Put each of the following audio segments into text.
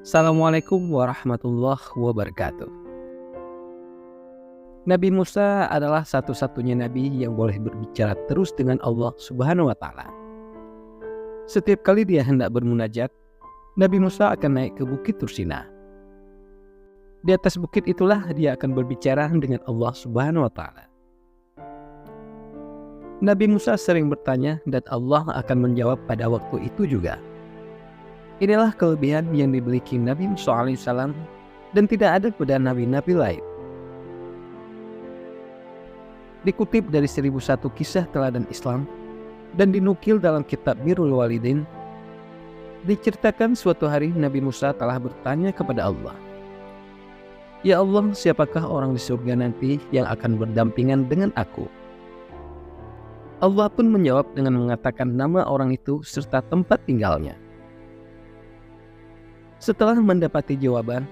Assalamualaikum warahmatullahi wabarakatuh. Nabi Musa adalah satu-satunya nabi yang boleh berbicara terus dengan Allah Subhanahu wa Ta'ala. Setiap kali dia hendak bermunajat, Nabi Musa akan naik ke bukit Tursina. Di atas bukit itulah dia akan berbicara dengan Allah Subhanahu wa Ta'ala. Nabi Musa sering bertanya dan Allah akan menjawab pada waktu itu juga. Inilah kelebihan yang dimiliki Nabi Musa alaihissalam dan tidak ada pada nabi-nabi lain. Dikutip dari 1001 kisah teladan Islam dan dinukil dalam kitab Birrul Walidain, diceritakan suatu hari Nabi Musa telah bertanya kepada Allah, "Ya Allah, siapakah orang di surga nanti yang akan berdampingan dengan aku?" Allah pun menjawab dengan mengatakan nama orang itu serta tempat tinggalnya. Setelah mendapati jawaban,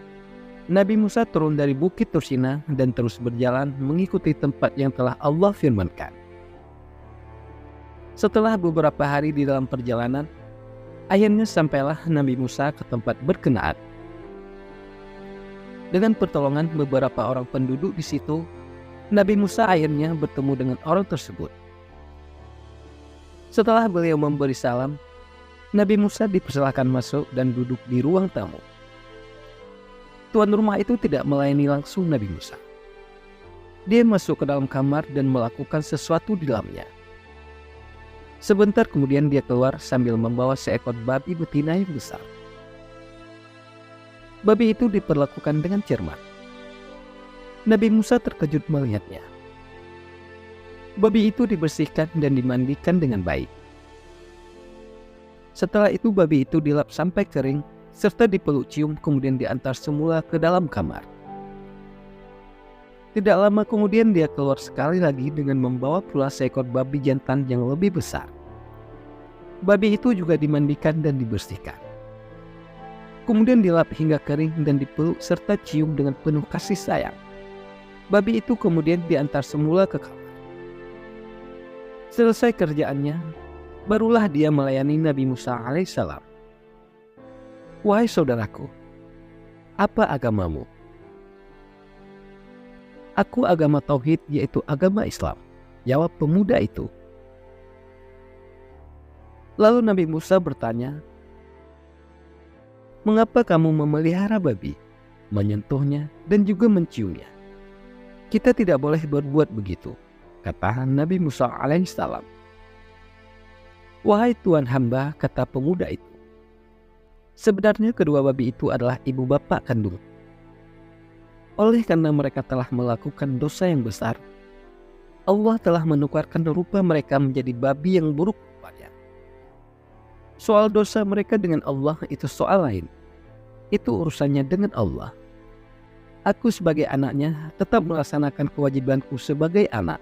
Nabi Musa turun dari bukit Tursina dan terus berjalan mengikuti tempat yang telah Allah firmankan. Setelah beberapa hari di dalam perjalanan, akhirnya sampailah Nabi Musa ke tempat berkenaan. Dengan pertolongan beberapa orang penduduk di situ, Nabi Musa akhirnya bertemu dengan orang tersebut. Setelah beliau memberi salam, Nabi Musa dipersilakan masuk dan duduk di ruang tamu. Tuan rumah itu tidak melayani langsung Nabi Musa. Dia masuk ke dalam kamar dan melakukan sesuatu di dalamnya. Sebentar kemudian dia keluar sambil membawa seekor babi betina yang besar. Babi itu diperlakukan dengan cermat. Nabi Musa terkejut melihatnya. Babi itu dibersihkan dan dimandikan dengan baik. Setelah itu babi itu dilap sampai kering serta dipeluk cium kemudian diantar semula ke dalam kamar. Tidak lama kemudian dia keluar sekali lagi dengan membawa pula seekor babi jantan yang lebih besar. Babi itu juga dimandikan dan dibersihkan. Kemudian dilap hingga kering dan dipeluk serta cium dengan penuh kasih sayang. Babi itu kemudian diantar semula ke kamar. Selesai kerjaannya, barulah dia melayani Nabi Musa alaihissalam. "Wahai saudaraku, apa agamamu?" "Aku agama tauhid, yaitu agama Islam," jawab pemuda itu. Lalu Nabi Musa bertanya, "Mengapa kamu memelihara babi, menyentuhnya dan juga menciumnya?" "Kita tidak boleh berbuat begitu," kata Nabi Musa alaihissalam. "Wahai Tuan hamba," kata pemuda itu, "sebenarnya kedua babi itu adalah ibu bapak kandung. Oleh karena mereka telah melakukan dosa yang besar, Allah telah menukarkan rupa mereka menjadi babi yang buruk rupanya. Soal dosa mereka dengan Allah itu soal lain. Itu urusannya dengan Allah. Aku sebagai anaknya tetap melaksanakan kewajibanku sebagai anak.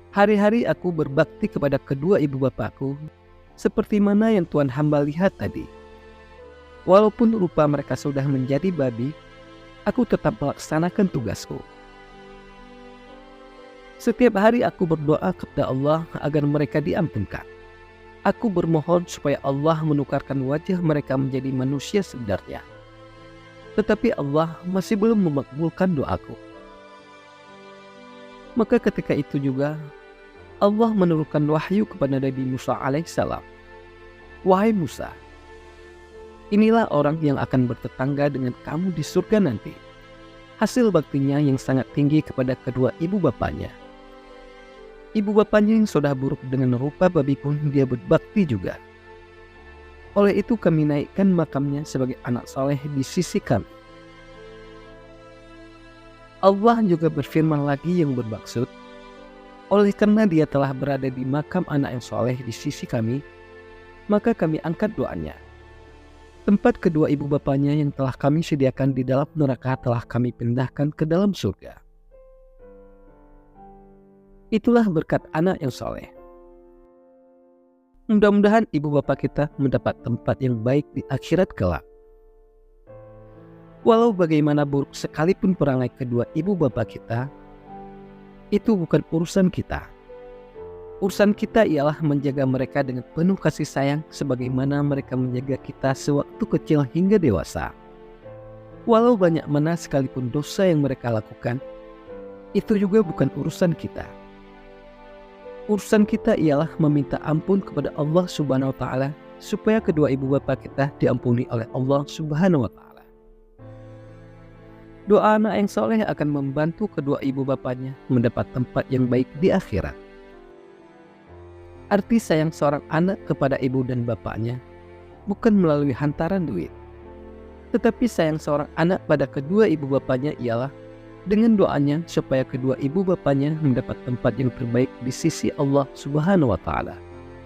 Hari-hari aku berbakti kepada kedua ibu bapakku, seperti mana yang Tuan hamba lihat tadi. Walaupun rupa mereka sudah menjadi babi, aku tetap melaksanakan tugasku. Setiap hari aku berdoa kepada Allah agar mereka diampunkan. Aku bermohon supaya Allah menukarkan wajah mereka menjadi manusia sebenarnya. Tetapi Allah masih belum memakbulkan doaku. Maka ketika itu juga Allah menurunkan wahyu kepada Nabi Musa alaihissalam. "Wahai Musa, inilah orang yang akan bertetangga dengan kamu di surga nanti. Hasil baktinya yang sangat tinggi kepada kedua ibu bapaknya. Ibu bapaknya yang sudah buruk dengan rupa babi pun dia berbakti juga. Oleh itu kami naikkan makamnya sebagai anak saleh di sisi kami." Allah juga berfirman lagi yang bermaksud, "Oleh karena dia telah berada di makam anak yang soleh di sisi kami, maka kami angkat doanya. Tempat kedua ibu bapaknya yang telah kami sediakan di dalam neraka telah kami pindahkan ke dalam surga." Itulah berkat anak yang soleh. Mudah-mudahan ibu bapak kita mendapat tempat yang baik di akhirat kelak. Walau bagaimana buruk sekalipun perangai kedua ibu bapak kita, itu bukan urusan kita. Urusan kita ialah menjaga mereka dengan penuh kasih sayang sebagaimana mereka menjaga kita sewaktu kecil hingga dewasa. Walau banyak mana sekalipun dosa yang mereka lakukan, itu juga bukan urusan kita. Urusan kita ialah meminta ampun kepada Allah Subhanahu wa Ta'ala supaya kedua ibu bapa kita diampuni oleh Allah Subhanahu wa Ta'ala. Doa anak yang soleh akan membantu kedua ibu bapanya mendapat tempat yang baik di akhirat. Arti sayang seorang anak kepada ibu dan bapaknya bukan melalui hantaran duit, tetapi sayang seorang anak pada kedua ibu bapanya ialah dengan doanya supaya kedua ibu bapanya mendapat tempat yang terbaik di sisi Allah Subhanahu wa Ta'ala.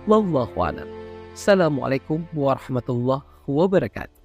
Wallahu a'lam. Assalamualaikum warahmatullahi wabarakatuh.